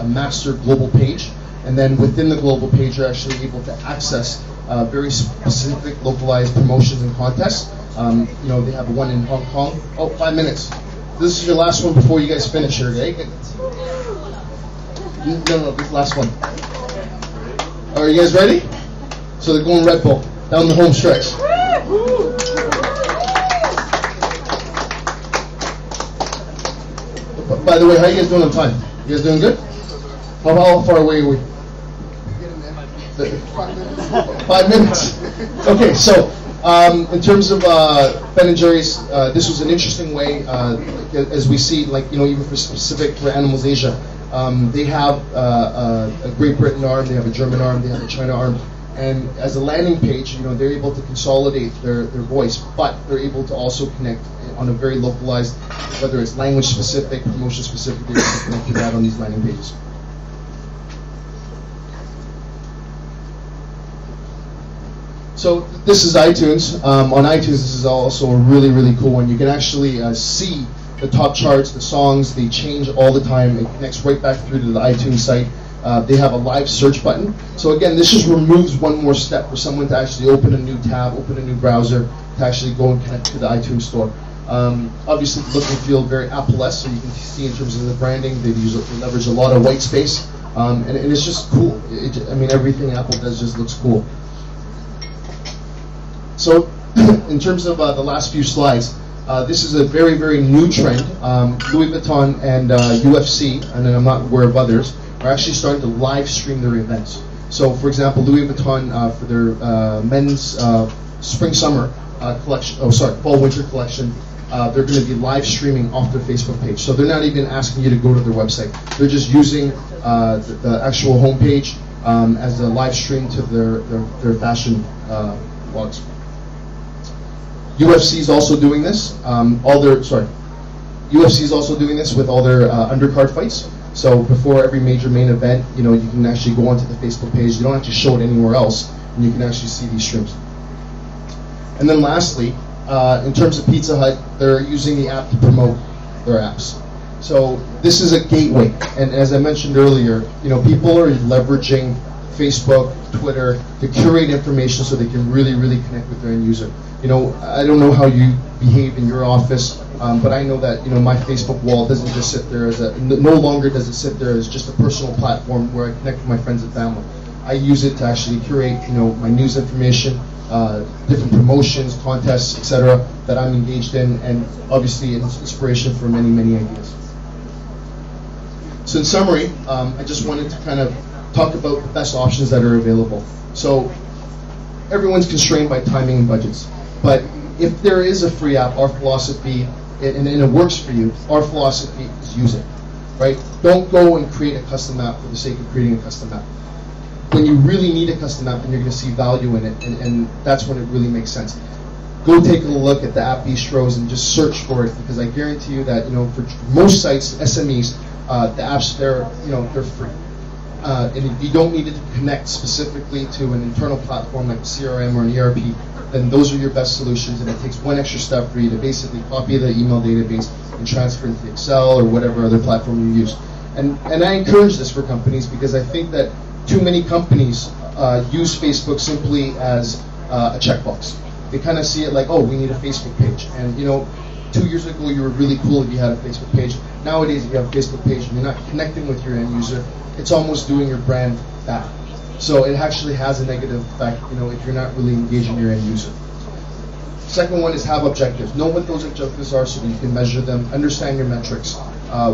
a master global page, and then within the global page, you're actually able to access very specific localized promotions and contests. They have one in Hong Kong. Oh, 5 minutes. This is your last one before you guys finish here, okay? No, this last one. Are you guys ready? So they're going Red Bull down the home stretch. By the way, how are you guys doing on time? You guys doing good? How far away are we? 5 minutes. Okay, so in terms of Ben & Jerry's, this was an interesting way, as we see, even for Animals Asia, they have a Great Britain arm, they have a German arm, they have a China arm, and as a landing page, they're able to consolidate their voice, but they're able to also connect on a very localized, whether it's language specific, promotion specific, they're able to connect to that on these landing pages. So this is iTunes. On iTunes, this is also a really, really cool one. You can actually see the top charts, the songs, they change all the time. It connects right back through to the iTunes site. They have a live search button. So again, this just removes one more step for someone to actually open a new tab, open a new browser, to actually go and connect to the iTunes store. Obviously, the look and feel very Apple-esque, so you can see in terms of the branding, they leverage a lot of white space, and it's just cool. Everything Apple does just looks cool. So, in terms of the last few slides, this is a very, very new trend. Louis Vuitton and UFC, and then I'm not aware of others, are actually starting to live stream their events. So, for example, Louis Vuitton for their men's spring-summer collection, fall-winter collection, they're going to be live streaming off their Facebook page. So they're not even asking you to go to their website. They're just using the actual homepage as a live stream to their fashion blogs. UFC is also doing this. UFC is also doing this with all their undercard fights. So before every major main event, you can actually go onto the Facebook page. You don't have to show it anywhere else, and you can actually see these streams. And then lastly, in terms of Pizza Hut, they're using the app to promote their apps. So this is a gateway, and as I mentioned earlier, people are leveraging Facebook, Twitter to curate information so they can really, really connect with their end user. I don't know how you behave in your office, but I know that my Facebook wall doesn't just sit there no longer does it sit there as just a personal platform where I connect with my friends and family. I use it to actually curate, my news information, different promotions, contests, etc. that I'm engaged in, and obviously it's inspiration for many, many ideas. So in summary, I just wanted to kind of talk about the best options that are available. So everyone's constrained by timing and budgets, but if there is a free app, our philosophy, and it works for you, our philosophy is use it, right? Don't go and create a custom app for the sake of creating a custom app. When you really need a custom app, and you're going to see value in it, and that's when it really makes sense. Go take a look at the app bistros and just search for it, because I guarantee you that for most sites, SMEs, the apps they're free. And if you don't need it to connect specifically to an internal platform like a CRM or an ERP, then those are your best solutions, and it takes one extra step for you to basically copy the email database and transfer it to Excel or whatever other platform you use. And I encourage this for companies, because I think that too many companies use Facebook simply as a checkbox. They kind of see it like, oh, we need a Facebook page. And 2 years ago you were really cool if you had a Facebook page. Nowadays, if you have a Facebook page and you're not connecting with your end user, it's almost doing your brand bad. So it actually has a negative effect, if you're not really engaging your end user. Second one is have objectives. Know what those objectives are so that you can measure them. Understand your metrics.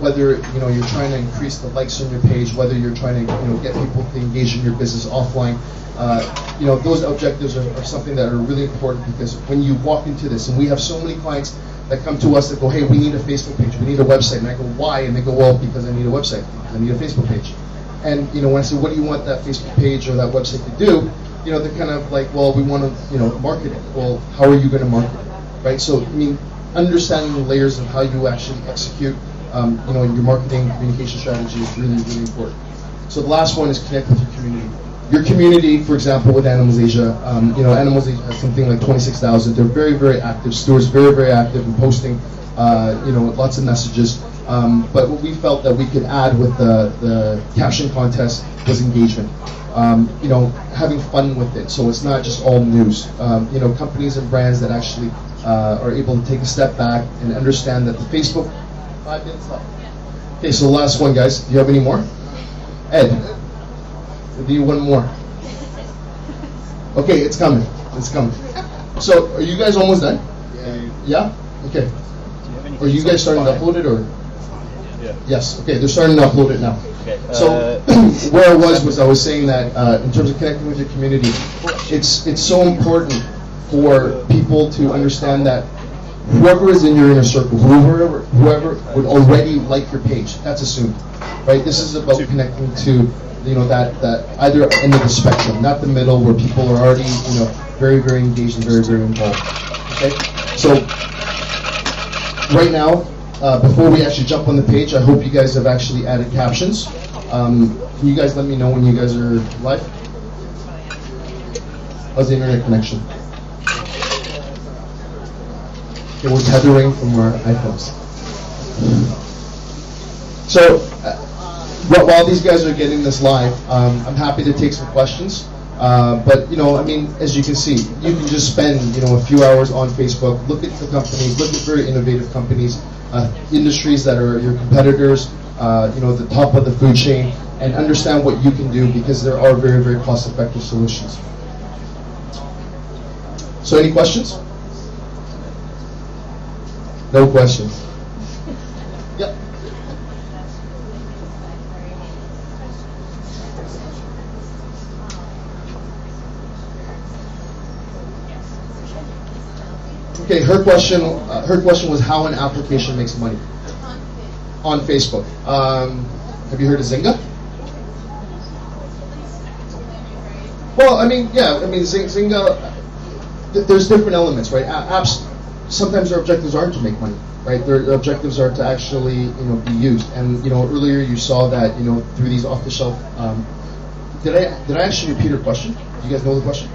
Whether you're trying to increase the likes on your page, whether you're trying to get people to engage in your business offline. Those objectives are something that are really important, because when you walk into this, and we have so many clients that come to us that go, hey, we need a Facebook page, we need a website, and I go, why? And they go, well, because I need a website, I need a Facebook page. And when I say, what do you want that Facebook page or that website to do? They're kind of like, well, we want to, market it. Well, how are you going to market it, right? So, understanding the layers of how you actually execute, your marketing communication strategy is really, really important. So the last one is connect with your community. Your community, for example, with Animals Asia, Animals Asia has something like 26,000. They're very, very active. Stuart's very, very active in posting, lots of messages. But what we felt that we could add with the caption contest was engagement. Having fun with it, so it's not just all news. Companies and brands that actually are able to take a step back and understand that the Facebook. 5 minutes left. Okay, so last one, guys. Do you have any more? Ed, we'll do one more. Okay, it's coming. It's coming. So, are you guys almost done? Yeah? Okay. Are you guys starting to upload it, or? Yeah. Yes. Okay, they're starting to upload it now. Okay. So, where I was saying that in terms of connecting with your community, it's so important for people to understand that whoever is in your inner circle, whoever would already like your page, that's assumed, right? This is about connecting to, that either end of the spectrum, not the middle where people are already, very, very engaged and very, very involved. Okay, so right now, before we actually jump on the page, I hope you guys have actually added captions. Can you guys let me know when you guys are live? How's the internet connection? Okay, we're tethering from our iPhones. So, while these guys are getting this live, I'm happy to take some questions. But as you can see, you can just spend a few hours on Facebook, look at the companies, look at very innovative companies, industries that are your competitors, at the top of the food chain, and understand what you can do, because there are very, very cost-effective solutions. So, any questions? No questions. Yep. Okay, her question was how an application makes money on Facebook. Have you heard of Zynga? Well, Zynga. There's different elements, right? Apps. Sometimes their objectives aren't to make money, right? Their objectives are to actually, be used. And earlier you saw that, through these off-the-shelf. Did I actually repeat her question? Do you guys know the question?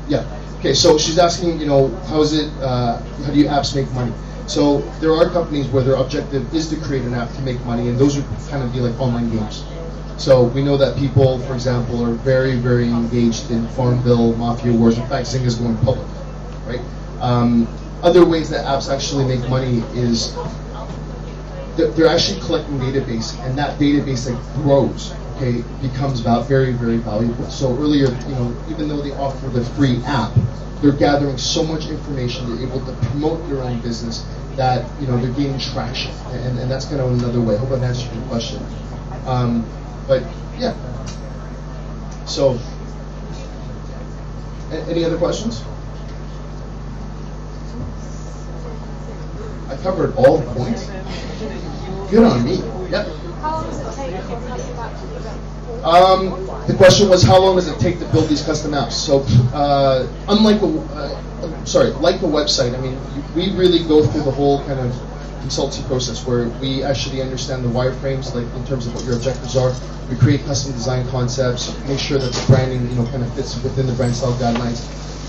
Yeah. Okay. So she's asking, how do you apps make money? So there are companies where their objective is to create an app to make money, and those would kind of be like online games. So we know that people, for example, are very, very engaged in Farmville, Mafia Wars. In fact, Zynga is going public, right? Other ways that apps actually make money is they're actually collecting database, and that database that grows, okay, becomes very, very valuable. So earlier, even though they offer the free app, they're gathering so much information, they're able to promote their own business that they're gaining traction, and that's kind of another way. I hope I've answered your question. But yeah. So, any other questions? I covered all the points. Good on me. Yep. How long does it take for custom apps to develop? The question was, how long does it take to build these custom apps? So, like the website, we really go through the whole kind of consultancy process where we actually understand the wireframes, like in terms of what your objectives are. We create custom design concepts, make sure that the branding, kind of fits within the brand style guidelines.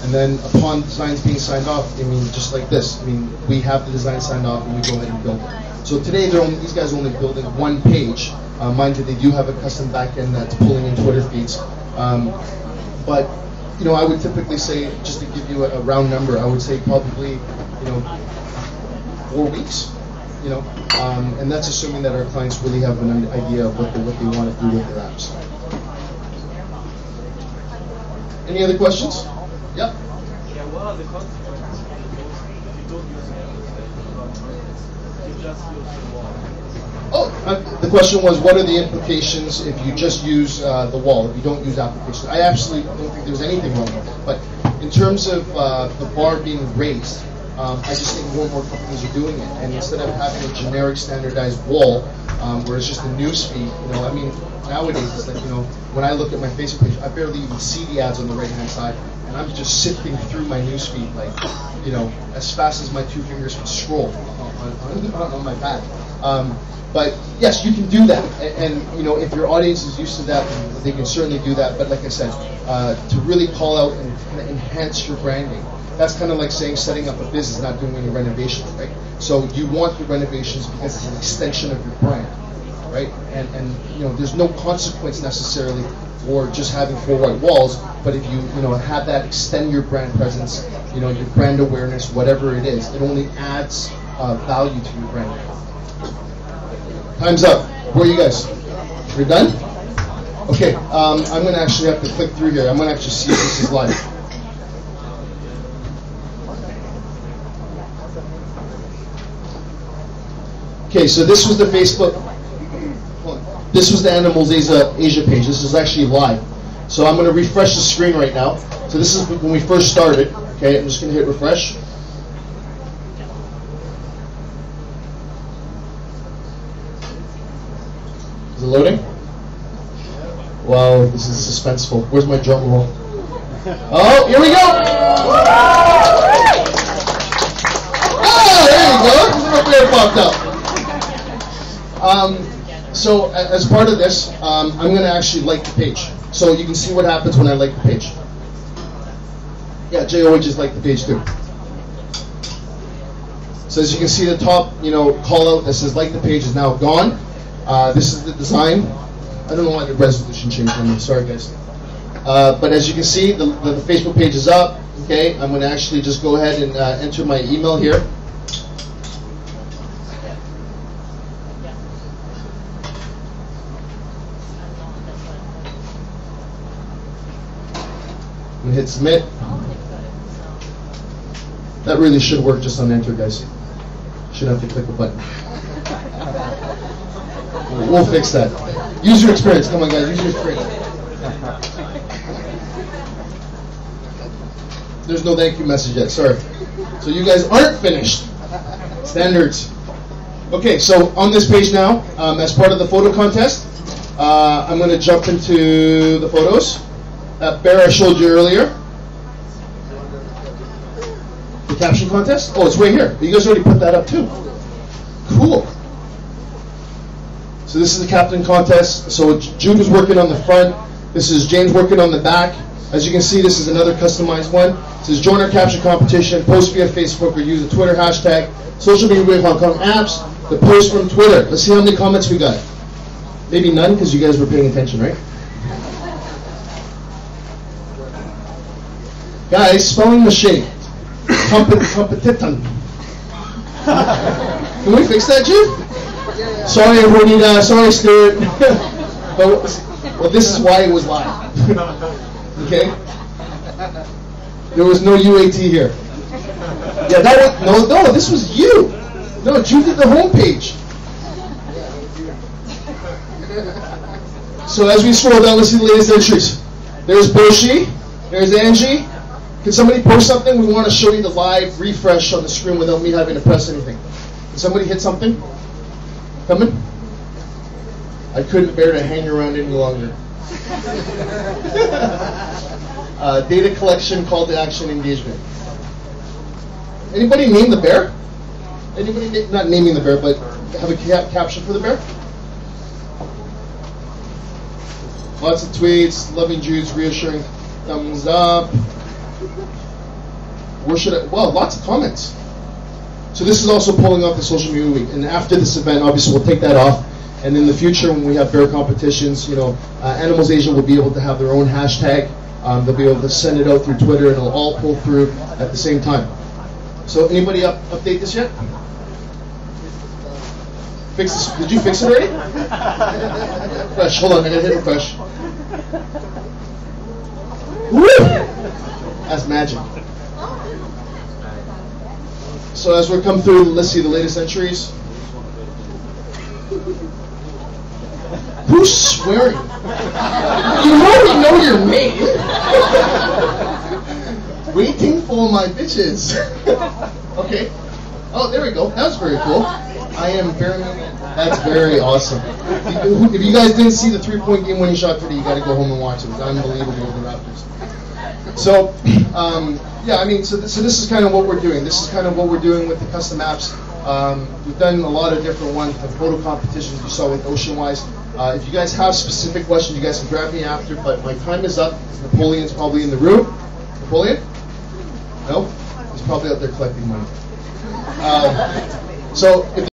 And then upon designs being signed off, just like this, we have the design signed off and we go ahead and build it. So today, these guys are only building one page. Mind you, they do have a custom backend that's pulling in Twitter feeds. But, I would typically say, just to give you a round number, I would say probably, 4 weeks. And that's assuming that our clients really have an idea of what they want to do with their apps. Any other questions? Yep. Yeah, what are the consequences if you don't use it? You just use the wall. The question was, what are the implications if you just use the wall, if you don't use applications? I absolutely don't think there's anything wrong with it. But in terms of the bar being raised, I just think more and more companies are doing it. And instead of having a generic standardized wall, where it's just a news feed, nowadays it's like, when I look at my Facebook page, I barely even see the ads on the right-hand side, and I'm just sifting through my news feed, like, as fast as my 2 fingers can scroll. on my back. But yes, you can do that, and you know, if your audience is used to that, they can certainly do that. But like I said, to really call out and kind of enhance your branding, that's kind of like saying setting up a business, not doing any renovations, right? So you want the renovations because it's an extension of your brand, right? And you know, there's no consequence necessarily for just having 4 white walls, but if you have that extend your brand presence, you know, your brand awareness, whatever it is, it only adds value to your brand. Time's up. Where are you guys? You're done? Okay, I'm going to actually have to click through here. I'm going to actually see if this is live. Okay, so this was the Facebook, this was the Animals Asia page. This is actually live. So I'm going to refresh the screen right now. So this is when we first started. Okay, I'm just going to hit refresh. Is it loading? Wow, this is suspenseful. Where's my drum roll? Oh, here we go! Oh, there you go. Little bear popped up. So as part of this, I'm going to actually like the page. So you can see what happens when I like the page. Yeah, JOH just liked the page too. So as you can see, the top, call out that says like the page is now gone. This is the design. I don't know why the resolution changed on me. Sorry, guys. But as you can see, the Facebook page is up. Okay, I'm going to actually just go ahead and enter my email here. I'm going to hit submit. That really should work just on enter, guys. Shouldn't have to click a button. We'll fix that. User experience. Come on, guys. User experience. There's no thank you message yet. Sorry. So you guys aren't finished. Standards. Okay, so on this page now, as part of the photo contest, I'm going to jump into the photos. That bear I showed you earlier. The caption contest. Oh, it's right here. You guys already put that up too. Cool. So this is the captain contest. So Jude is working on the front. This is James working on the back. As you can see, this is another customized one. It says join our caption competition, post via Facebook or use the Twitter hashtag, social media with Hong Kong apps, the post from Twitter. Let's see how many comments we got. Maybe none because you guys were paying attention, right? Guys, spelling mistake. Competiton. Can we fix that, Jude? Sorry, Juanita. Sorry, Stuart. Well, this is why it was live. Okay? There was no UAT here. Yeah, that was no. This was you. No, Jude did the homepage. So as we scroll down, let's see the latest entries. There's Boshi. There's Angie. Can somebody post something? We want to show you the live refresh on the screen without me having to press anything. Can somebody hit something? Coming? I couldn't bear to hang around any longer. Data collection, call to action, engagement. Anybody name the bear? Anybody not naming the bear, but have a caption for the bear? Lots of tweets, loving Jude's reassuring thumbs up. Where should I? Well, lots of comments. So this is also pulling off the social media week. And after this event, obviously, we'll take that off. And in the future, when we have bear competitions, Animals Asia will be able to have their own hashtag. They'll be able to send it out through Twitter, and it'll all pull through at the same time. So anybody update this yet? Fix this? Did you fix it already? Refresh. Hold on, I gotta hit refresh. Woo! That's magic. So as we come through, let's see the latest entries. Who's swearing? You already know your name. Waiting for my bitches. Okay. Oh, there we go. That's very cool. I am very. That's very awesome. If you guys didn't see the 3-point game-winning shot today, you got to go home and watch it. It was unbelievable with the Raptors. So, yeah, I mean, so this is kind of what we're doing. This is kind of what we're doing with the custom apps. We've done a lot of different ones, the photo competitions you saw with Oceanwise. If you guys have specific questions, you guys can grab me after, but my time is up. Napoleon's probably in the room. Napoleon? No? He's probably out there collecting money. So if